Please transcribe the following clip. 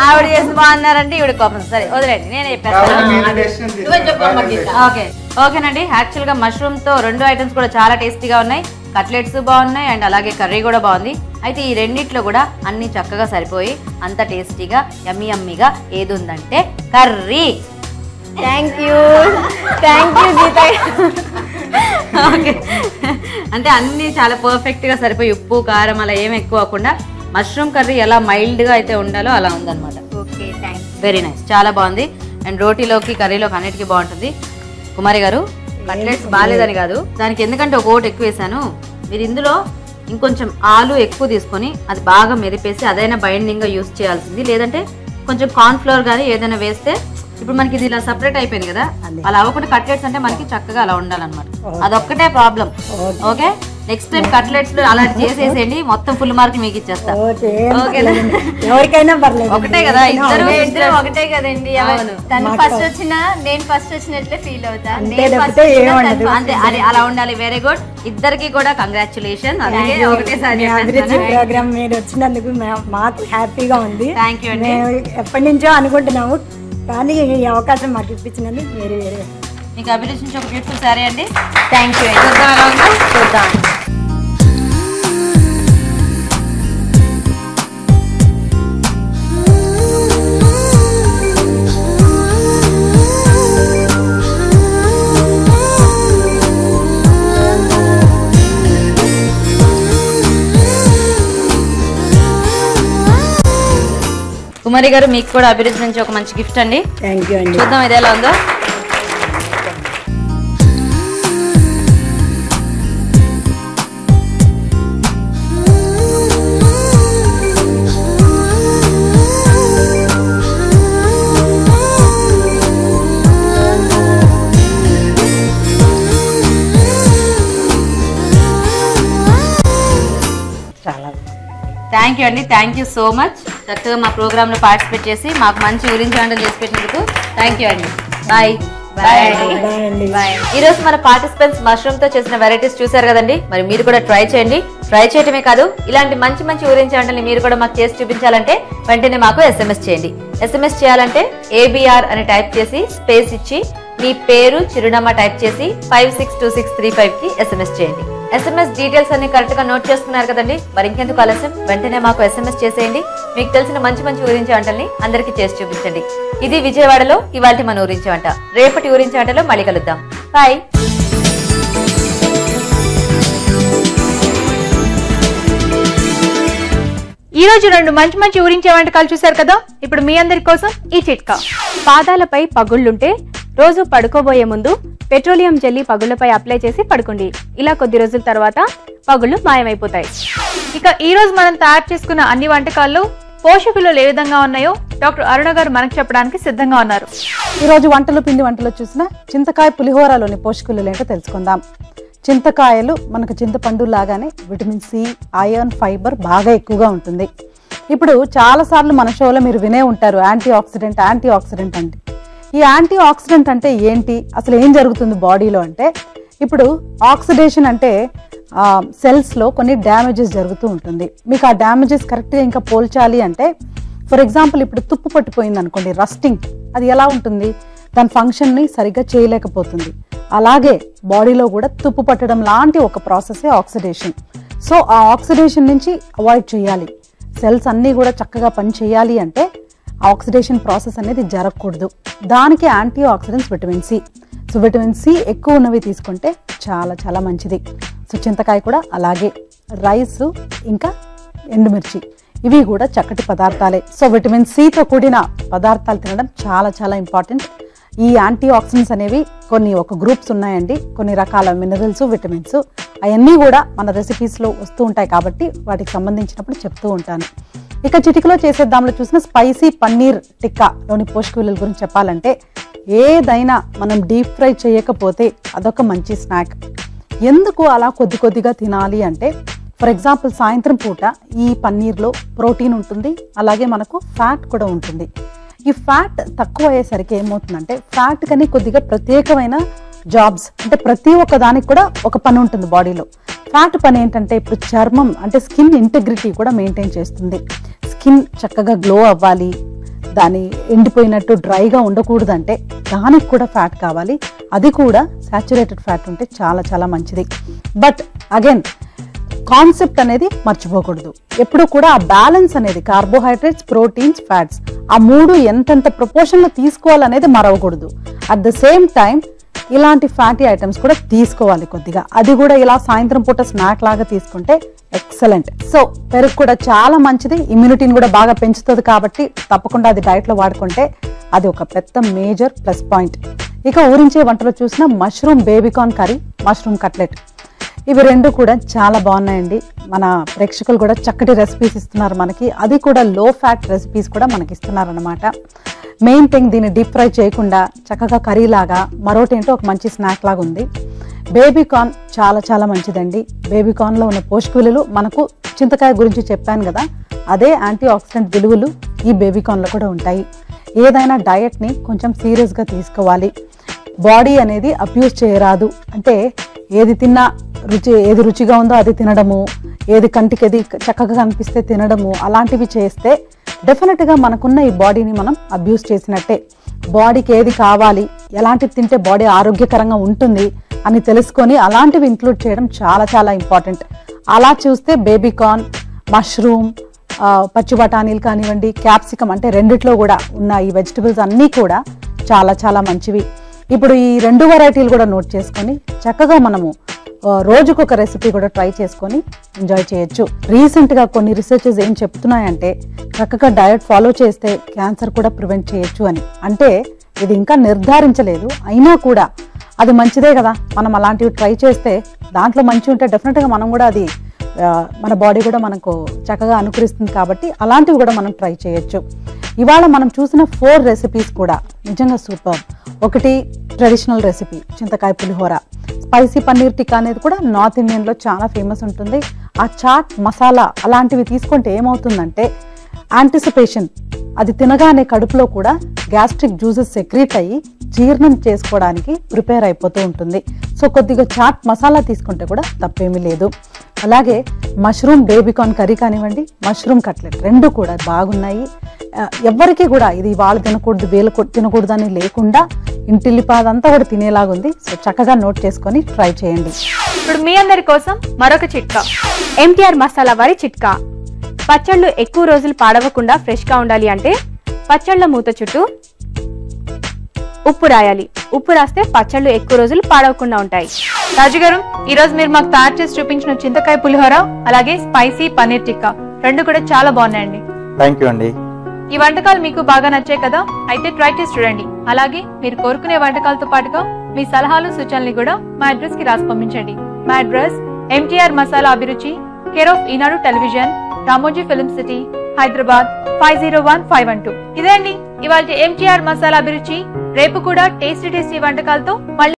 ఆవిడ చేసి బాగున్నారంటే ఈవిడ కోపం. సరే వదిలేండి, నేనే చెప్పేస్తాను. ఓకేనండి. యాక్చువల్ గా మష్రూమ్ తో 2 ఐటమ్స్ కూడా చాలా టేస్టీగా ఉన్నాయి. కట్లెట్స్ బాగున్నాయి అండ్ అలాగే కర్రీ కూడా బాగుంది. అయితే ఈ రెండిట్లో కూడా అన్ని చక్కగా సరిపోయి అంత టేస్టీగా యమ్మీ యమ్మీగా ఏది ఉందంటే curry. Thank you Geetha. Okay, అంటే అన్ని చాలా పర్ఫెక్ట్ గా సరిపోయి ఉప్పు కారం అలా ఏం ఎక్కువ అవ్వకుండా మష్రూమ్ కర్రీ ఎలా మైల్డ్ గా అయితే ఉండాలో అలా ఉందన్నమాట. Okay, thanks. వెరీ నైస్, చాలా బాగుంది. అండ్ రోటీలోకి కర్రీలోకి అన్నిటికీ బాగుంటుంది. కుమారి గారు కట్లెట్స్ బాగాలేదని కాదు, దానికి ఎందుకంటే ఒక ఓటు ఎక్కువ వేసాను. మీరు ఇందులో ఇంకొంచెం ఆలు ఎక్కువ తీసుకొని అది బాగా మెరిపేసి అదైనా బైండింగ్ గా యూస్ చేయాల్సింది. లేదంటే కొంచెం కార్న్ ఫ్లోర్ కానీ ఏదైనా వేస్తే, ఇప్పుడు మనకి ఇది ఇలా సపరేట్ అయిపోయింది కదా, అలా అవ్వకుండా కట్లెట్స్ అంటే మనకి చక్కగా అలా ఉండాలన్నమాట. అదొక్కటే problem. Okay, next time cutlets లో అలాంటి చేసేసేయండి, మొత్తం ఫుల్ మార్క్ మీకు ఇచ్చేస్తా. ఎవరికైనా పర్లేదు, ఒకటే కదా, ఇద్దరు ఒకటే కదండి. తను ఫస్ట్ వచ్చినా నేను ఫస్ట్ వచ్చినట్లే ఫీల్ అవుతా. అంతే, అది అలా ఉండాలి. వెరీ గుడ్, ఇద్దరికి కూడా కంగ్రాచులేషన్. అలాగే ఒకటేసారి ప్రోగ్రామ్ మీరు వచ్చినందుకు మాకు హ్యాపీగా ఉంది. థ్యాంక్ యూ అండి. ఎప్పటి నుంచో అనుకుంటున్నాము, కానీ ఈ అవకాశం మాకు ఇప్పించినందుకు వేరే వేరే. మీకు అభిరుచి నుంచి ఒక బ్యూటిఫుల్ సారీ అండి. Thank you. చూద్దాం ఎలా ఉందో, చూద్దాం. కుమారి గారు మీకు కూడా అభిరుచి నుంచి ఒక మంచి గిఫ్ట్ అండి. థ్యాంక్ యూ అండి. చూద్దాం ఇది ఎలా ఉందో. థ్యాంక్ యూ అండి, థ్యాంక్ యూ సో మచ్. చక్కగా మా ప్రోగ్రామ్ లో పార్టిసిపేట్ చేసి మాకు మంచి గురించి వంటలు చేసి పెట్టినందుకు థ్యాంక్ యూ అండి. Bye bye. ఈ రోజు మన పార్టిసిపెంట్స్ మష్రూమ్ తో చేసిన వెరైటీస్ చూసారు కదండి. మరి మీరు కూడా ట్రై చేయండి. ట్రై చేయటమే కాదు, ఇలాంటి మంచి మంచి గురించి వంటల్ని మీరు కూడా మాకు చేసి చూపించాలంటే వెంటనే మాకు SMS చేయండి. SMS చేయాలంటే ABR అని టైప్ చేసి స్పేస్ ఇచ్చి మీ పేరు చిరునామా టైప్ చేసి 562635 కి SMS చేయండి. SMS డీటెయిల్స్ అన్ని కరెక్ట్ గా నోట్ చేసుకున్నారు కదండి. మరి ఇంకెందుకు ఆలస్యం, వెంటనే మాకు SMS చేసేయండి. మీకు తెలిసిన మంచి మంచి ఊరించే వంటల్ని అందరికీ చేసి చూపించండి. ఇది విజయవాడలో ఇవాల్టి మన ఊరించే వంట. రేపటి ఊరించే వంటలో మళ్ళీ కలుద్దాం. బాయ్. ఈ రోజు 2 మంచి మంచి ఊరించే వంటకాలు చూశారు కదా. ఇప్పుడు మీ అందరి కోసం ఈ చిట్కా. పాదాలపై పగుళ్లుంటే రోజు పడుకోబోయే ముందు పెట్రోలియం జెల్లీ పగుళ్లపై అప్లై చేసి పడుకోండి. ఇలా కొద్ది రోజుల తర్వాత పగుళ్లు మాయమైపోతాయి. ఇక ఈ రోజు మనం తయారు చేసుకున్న అన్ని వంటకాల్లో పోషక విలువలు ఏ విధంగా ఉన్నాయో డాక్టర్ అరుణ గారు మనకు చెప్పడానికి సిద్ధంగా ఉన్నారు. ఈ రోజు పిండి వంటలు చూసిన చింతకాయ పులిహోరలోని పోషక విలువలు ఏంటో తెలుసుకుందాం. చింతకాయలు మనకు చింతపండు లాగానే విటమిన్ C, ఐరన్, ఫైబర్ బాగా ఎక్కువగా ఉంటుంది. ఇప్పుడు చాలా సార్లు మన షోలో మీరు వినే ఉంటారు యాంటీ ఆక్సిడెంట్ అంటే. ఈ యాంటీ ఆక్సిడెంట్ అంటే ఏంటి, అసలు ఏం జరుగుతుంది బాడీలో అంటే, ఇప్పుడు ఆక్సిడేషన్ అంటే సెల్స్లో కొన్ని డ్యామేజెస్ జరుగుతూ ఉంటుంది. మీకు ఆ డ్యామేజెస్ కరెక్ట్గా ఇంకా పోల్చాలి అంటే, ఫర్ ఎగ్జాంపుల్ ఇప్పుడు తుప్పు పట్టిపోయింది అనుకోండి, రస్టింగ్, అది ఎలా ఉంటుంది, దాని ఫంక్షన్ని సరిగ్గా చేయలేకపోతుంది. అలాగే బాడీలో కూడా తుప్పు పట్టడం లాంటి ఒక ప్రాసెసే ఆక్సిడేషన్. సో ఆ ఆక్సిడేషన్ నుంచి అవాయిడ్ చేయాలి, సెల్స్ అన్నీ కూడా చక్కగా పని చేయాలి అంటే ఆక్సిడేషన్ ప్రాసెస్ అనేది జరగకూడదు. దానికి antioxidants vitamin C. So vitamin C ఎక్కువ ఉన్నవి తీసుకుంటే చాలా చాలా మంచిది. సో చింతకాయ కూడా అలాగే, రైస్ ఇంకా ఎండుమిర్చి ఇవి కూడా చక్కటి పదార్థాలే. సో విటమిన్ Cతో కూడిన పదార్థాలు తినడం చాలా చాలా ఇంపార్టెంట్. ఈ యాంటీ ఆక్సిడెంట్స్ అనేవి కొన్ని ఒక గ్రూప్స్ ఉన్నాయండి, కొన్ని రకాల మినరల్స్, విటమిన్స్, అవన్నీ కూడా మన రెసిపీస్లో వస్తూ ఉంటాయి కాబట్టి వాటికి సంబంధించినప్పుడు చెప్తూ ఉంటాను. ఇక చిటికలో చేసేద్దాంలో చూసిన స్పైసీ పన్నీర్ టిక్కాలోని పోషక విలువల గురించి చెప్పాలంటే, ఏదైనా మనం డీప్ ఫ్రై చేయకపోతే అదొక మంచి స్నాక్. ఎందుకు అలా కొద్ది కొద్దిగా తినాలి అంటే, ఫర్ ఎగ్జాంపుల్ సాయంత్రం పూట ఈ పన్నీర్లో ప్రోటీన్ ఉంటుంది, అలాగే మనకు ఫ్యాట్ కూడా ఉంటుంది. ఈ ఫ్యాట్ తక్కువ అయ్యేసరికి ఏమవుతుందంటే, ఫ్యాట్ కని కొద్దిగా ప్రత్యేకమైన జాబ్స్, అంటే ప్రతి ఒక్క దానికి కూడా ఒక పని ఉంటుంది బాడీలో. ఫ్యాట్ పని ఏంటంటే ఇప్పుడు చర్మం అంటే స్కిన్ ఇంటెగ్రిటీ కూడా మెయింటైన్ చేస్తుంది. స్కిన్ చక్కగా గ్లో అవ్వాలి, దాని ఎండిపోయినట్టు డ్రైగా ఉండకూడదంటే దానికి కూడా ఫ్యాట్ కావాలి. అది కూడా సాచురేటెడ్ ఫ్యాట్ ఉంటే చాలా చాలా మంచిది. బట్ అగైన్ కాన్సెప్ట్ అనేది మర్చిపోకూడదు. ఎప్పుడు కూడా ఆ బ్యాలెన్స్ అనేది కార్బోహైడ్రేట్స్, ప్రోటీన్స్, ఫ్యాట్స్ ఆ మూడు ఎంతెంత ప్రపోర్షన్లో తీసుకోవాలనేది మరవకూడదు. అట్ ద సేమ్ టైం ఇలాంటి ఫ్యాటీ ఐటమ్స్ కూడా తీసుకోవాలి కొద్దిగా. అది కూడా ఇలా సాయంత్రం పూట స్నాక్ లాగా తీసుకుంటే ఎక్సలెంట్. సో పెరుగు కూడా చాలా మంచిది, ఇమ్యూనిటీని కూడా బాగా పెంచుతుంది. కాబట్టి తప్పకుండా అది డైట్లో వాడుకుంటే అది ఒక పెద్ద మేజర్ ప్లస్ పాయింట్. ఇక ఊరించే వంటలో చూసిన mushroom baby corn curry, mushroom cutlet, ఇవి రెండు కూడా చాలా బాగున్నాయండి. మన ప్రేక్షకులు కూడా చక్కటి రెసిపీస్ ఇస్తున్నారు మనకి. అది కూడా లో ఫ్యాట్ రెసిపీస్ కూడా మనకి ఇస్తున్నారు అనమాట. మెయిన్ థింగ్ దీన్ని డీప్ ఫ్రై చేయకుండా చక్కగా కర్రీ లాగా, మరోటి ఏంటో ఒక మంచి స్నాక్ లాగా ఉంది. బేబీకార్న్ చాలా చాలా మంచిదండి. బేబీకార్న్లో ఉన్న పోషక విలువలు, మనకు చింతకాయ గురించి చెప్పాను కదా, అదే యాంటీ ఆక్సిడెంట్ విలువలు ఈ బేబీకార్న్లో కూడా ఉంటాయి. ఏదైనా డయట్ని కొంచెం సీరియస్గా తీసుకోవాలి. బాడీ అనేది అబ్యూస్ చేయరాదు. అంటే ఏది తిన్నా ఏది రుచిగా ఉందో అది తినడము, ఏది కంటికి ఏది చక్కగా కనిపిస్తే తినడము, అలాంటివి చేస్తే డెఫినెట్గా మనకున్న ఈ బాడీని మనం అబ్యూస్ చేసినట్టే. బాడీకి ఏది కావాలి, ఎలాంటివి తింటే బాడీ ఆరోగ్యకరంగా ఉంటుంది అని తెలుసుకొని అలాంటివి ఇంక్లూడ్ చేయడం చాలా చాలా ఇంపార్టెంట్. అలా చూస్తే బేబీకార్న్, మష్రూమ్, పచ్చి బఠానీలు కానివ్వండి, క్యాప్సికమ్, అంటే రెండిట్లో కూడా ఉన్న ఈ వెజిటబుల్స్ అన్నీ కూడా చాలా చాలా మంచివి. ఇప్పుడు ఈ 2 వెరైటీలు కూడా నోట్ చేసుకొని చక్కగా మనము రోజుకొక రెసిపీ కూడా ట్రై చేసుకొని ఎంజాయ్ చేయొచ్చు. రీసెంట్గా కొన్ని రీసెర్చెస్ ఏం చెప్తున్నాయంటే చక్కగా డయట్ ఫాలో చేస్తే క్యాన్సర్ కూడా ప్రివెంట్ చేయొచ్చు అని. అంటే ఇది ఇంకా నిర్ధారించలేదు, అయినా కూడా అది మంచిదే కదా. మనం అలాంటివి ట్రై చేస్తే దాంట్లో మంచి ఉంటే డెఫినెట్గా మనం కూడా అది మన బాడీ కూడా మనకు చక్కగా అనుకరిస్తుంది. కాబట్టి అలాంటివి కూడా మనం ట్రై చేయొచ్చు. ఇవాళ మనం చూసిన 4 రెసిపీస్ కూడా నిజంగా సూపర్. ఒకటి ట్రెడిషనల్ రెసిపీ చింతకాయ పులిహోర, స్పైసీ పన్నీర్ టిక్కా అనేది కూడా నార్త్ ఇండియన్లో చాలా ఫేమస్ ఉంటుంది. ఆ చాట్ మసాలా అలాంటివి తీసుకుంటే ఏమవుతుందంటే యాంటిసిపేషన్, అది తినగానే కడుపులో కూడా గ్యాస్ట్రిక్ జ్యూసెస్ సెక్రీట్ అయ్యి జీర్ణం చేసుకోవడానికి ప్రిపేర్ అయిపోతూ ఉంటుంది. సో కొద్దిగా చాట్ మసాలా తీసుకుంటే కూడా తప్పేమీ లేదు. అలాగే మష్రూమ్ బేబీకార్న్ కర్రీ కానివ్వండి, మష్రూమ్ కట్లెట్, రెండు కూడా బాగున్నాయి. ఎవరికి కూడా ఇది వాళ్ళు తినకూడదు వీళ్ళు తినకూడదు అని లేకుండా ఇంటిల్లిపాదంతా కూడా తినేలాగుంది. సో చక్కగా నోట్ చేసుకొని ట్రై చేయండి. ఇప్పుడు మీ అందరి కోసం మరొక చిట్కా, ఎంటీఆర్ మసాలా వారి చిట్కా. పచ్చళ్ళు ఎక్కువ రోజులు పాడవకుండా ఫ్రెష్ గా ఉండాలి అంటే పచ్చళ్ళ మూత చుట్టూ ఉప్పు రాయాలి. ఉప్పు రాస్తే పచ్చళ్ళు ఎక్కువ రోజులు పాడవకుండా ఉంటాయి. రాజు గారు, ఈ రోజు మీరు మాకు తయారు చేసి చూపించిన చింతకాయ పులిహోర అలాగే స్పైసీ పన్నీర్ టిక్కా రెండు కూడా చాలా బాగున్నాయండి. థ్యాంక్ యూ అండి. ఈ వంటకాలు మీకు బాగా నచ్చాయి కదా, అయితే ట్రై చేసి చూడండి. అలాగే మీరు కోరుకునే వంటకాలతో పాటుగా మీ సలహాలు సూచనలు కూడా మా అడ్రస్ కి రాసి పంపించండి. మా అడ్రస్ ఎంటీఆర్ మసాలా అభిరుచి, care of Eenadu television, Ramoji film city, Hyderabad 501512. ఇదే అండి ఇవాళ ఎంటీఆర్ మసాలా అభిరుచి. రేపు కూడా టేస్టీ వంటకాలతో మళ్ళీ